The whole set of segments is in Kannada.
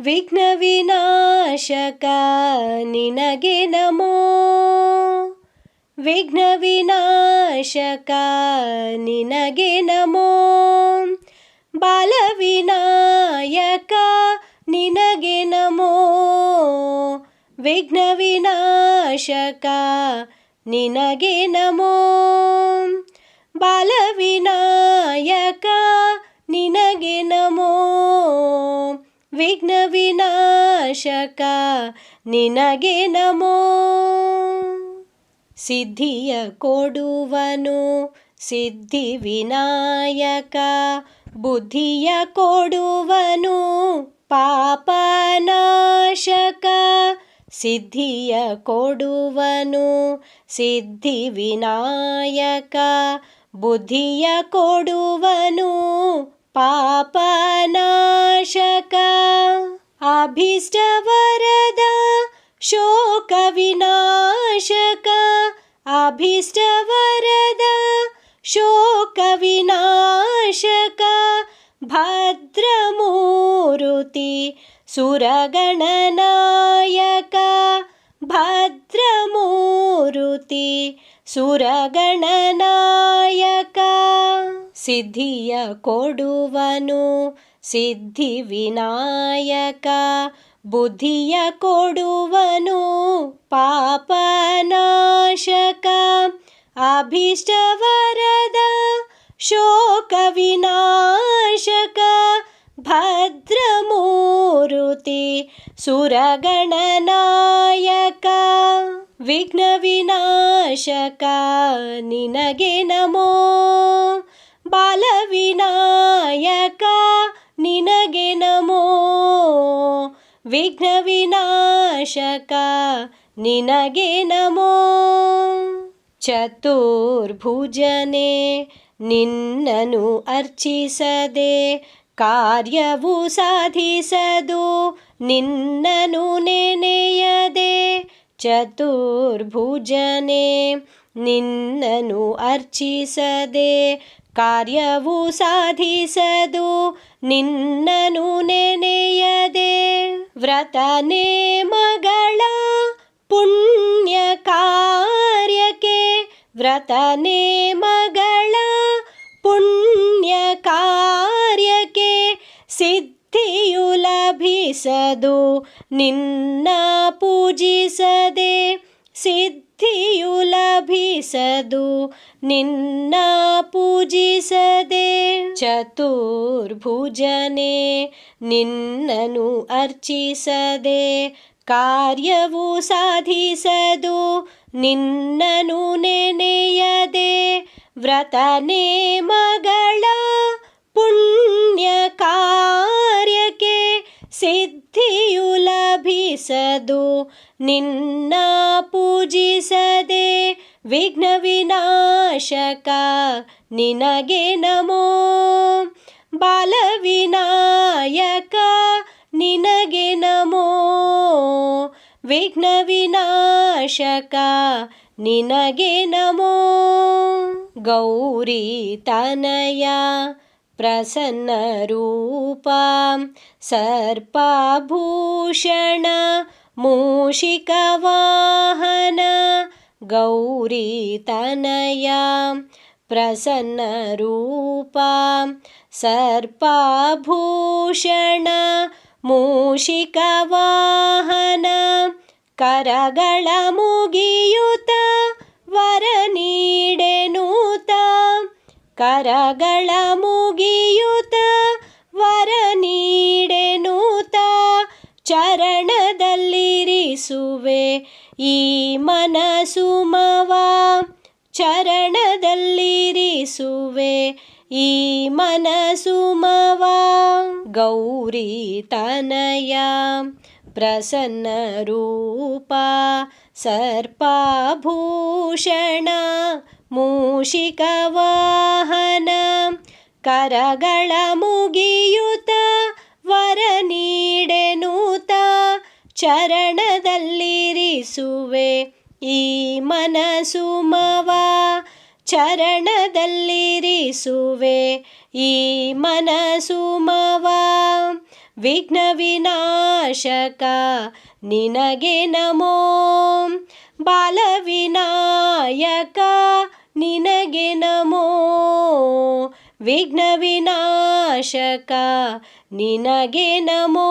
ವಿಘ್ನ ವಿನಾಶಕ ನಿನಗೆ ನಮೋ. ವಿಘ್ನ ವಿನಾಶಕ ನಿನಗೆ ನಮೋ. ಬಾಲ ವಿನಾಯಕ ನಿನಗೆ ನಮೋ. ವಿಘ್ನ ವಿನಾಶಕ ನಿನಗೆ ನಮೋ. ಬಾಲ ವಿನಾಯಕ ನಿನಗೆ ನಮೋ. ವಿಘ್ನ ವಿನಾಶಕ ನಿನಗೆ ನಮೋ. ಸಿದ್ಧಿಯ ಕೊಡುವನು ಸಿದ್ಧಿ ವಿನಾಯಕ. ಬುದ್ಧಿಯ ಕೊಡುವನು ಪಾಪನಾಶಕ. ಸಿದ್ಧಿಯ ಕೊಡುವನು ಸಿದ್ಧಿ ವಿನಾಯಕ. ಬುದ್ಧಿಯ ಕೊಡುವನು ಪಾಪನಾಶಕ. ಅಭೀಷ್ಟ ವರದ ಶೋಕ ವಿನಾಶಕ. ಅಭೀಷ್ಟ ವರದ ಶೋಕ ವಿನಾಶಕ. ಭದ್ರಮೂರುತಿ ಸುರಗಣನಾಯಕ. ಭದ್ರಮೂರುತಿ ಸುರಗಣನಾಯಕ. ಸಿದ್ಧಿಯ ಕೊಡುವನು ಸಿದ್ಧಿ ವಿನಾಯಕ. ಬುದ್ಧಿಯ ಕೊಡುವನು ಪಾಪನಾಶಕ. ಅಭೀಷ್ಟ ವರದ ಶೋಕ ವಿನಾಶಕ. ಭದ್ರಮೂರುತಿ ಸುರಗಣನಾಯಕ. ವಿಘ್ನ ವಿನಾಶಕ ನಿನಗೆ ನಮೋ. ಬಾಲ ವಿನಾಯಕ ನಿನಗೆ ನಮೋ. ವಿಘ್ನ ವಿನಾಶಕ ನಿನಗೆ ನಮೋ. ಚತುರ್ಭುಜನೆ ನಿನ್ನನು ಅರ್ಚಿಸದೆ ಕಾರ್ಯವು ಸಾಧಿಸದು ನಿನ್ನನು ನೆನೆಯದೆ. ಚತುರ್ಭುಜನೆ ನಿನ್ನನು ಅರ್ಚಿಸದೆ ಕಾರ್ಯವು ಸಾಧಿಸದು ನಿನ್ನನು ನೆನೆಯದೆ. ವ್ರತ ನೇಮಗಳ ಪುಣ್ಯ ಕಾರ್ಯಕ್ಕೆ. ವ್ರತ ನೇಮಗಳ ಪುಣ್ಯ ಕಾರ್ಯಕ್ಕೆ ಸಿದ್ಧಿಯು ಲಭಿಸದು ನಿನ್ನ ಪೂಜಿಸದೆ. ಸಿದ್ಧಿಯು ಲಭಿಸದು ನಿನ್ನ ಪೂಜಿಸದೆ. ಚತುರ್ಭುಜನೆ ನಿನ್ನನು ಅರ್ಚಿಸದೆ ಕಾರ್ಯವು ಸಾಧಿಸದು ನಿನ್ನನು ನೆನೆಯದೆ. ವ್ರತ ನೇಮಗಳ ಪುಣ್ಯ ಕಾರ್ಯಕ್ಕೆ ಸಿದ್ಧಿಯು ಲಭಿಸದು ನಿನ್ನ ಪೂಜಿಸದೆ. ವಿಘ್ನ ವಿನಾಶಕ ನಿನಗೆ ನಮೋ. ಬಾಲ ವಿನಾಯಕ ನಿನಗೆ ನಮೋ. ವಿಘ್ನ ವಿನಾಶಕ ನಿನಗೆ ನಮೋ. ಗೌರಿ ತನಯ ಪ್ರಸನ್ನ ರೂಪ ಸರ್ಪಭೂಷಣ ಮೂಷಿಕ ವಾಹನ. ಗೌರಿ ತನಯ ಪ್ರಸನ್ನ ರೂಪ ಸರ್ಪಭೂಷಣ ಮೂಷಿಕ ವಾಹನ. ಕರಗಳ ಮುಗಿಯುತ ವರ ನೀಡೆನೂತ. ಕರಗಳ ಮುಗಿಯುತ ವರ ನೀಡೆನೂತ. ಚರಣದಲ್ಲಿರಿಸುವೆ ಈ ಮನಸುಮವ. ಚರಣದಲ್ಲಿರಿಸುವೆ ಈ ಮನಸುಮವ. ಗೌರಿ ತನಯ ಪ್ರಸನ್ನ ರೂಪ ಸರ್ಪಭೂಷಣ ಮೂಷಿಕ ವಾಹನ. ಕರಗಳ ಮುಗಿಯುತ ವರ ನೀಡೆನೂತ. ಚರಣದಲ್ಲಿರಿಸುವೆ ಈ ಮನಸುಮವ. ಚರಣದಲ್ಲಿರಿಸುವೆ ಈ ಮನಸುಮವ. ವಿಘ್ನ ವಿನಾಶಕ ನಿನಗೆ ನಮೋ ಬಾಲ ವಿನಾಯಕ ನಿನಗೆ ನಮೋ ವಿಘ್ನ ವಿನಾಶಕ ನಿನಗೆ ನಮೋ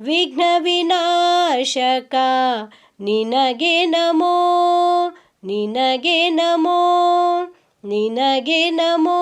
ವಿಘ್ನ ವಿನಾಶಕ ನಿನಗೆ ನಮೋ ನಿನಗೆ ನಮೋ ನಿನಗೆ ನಮೋ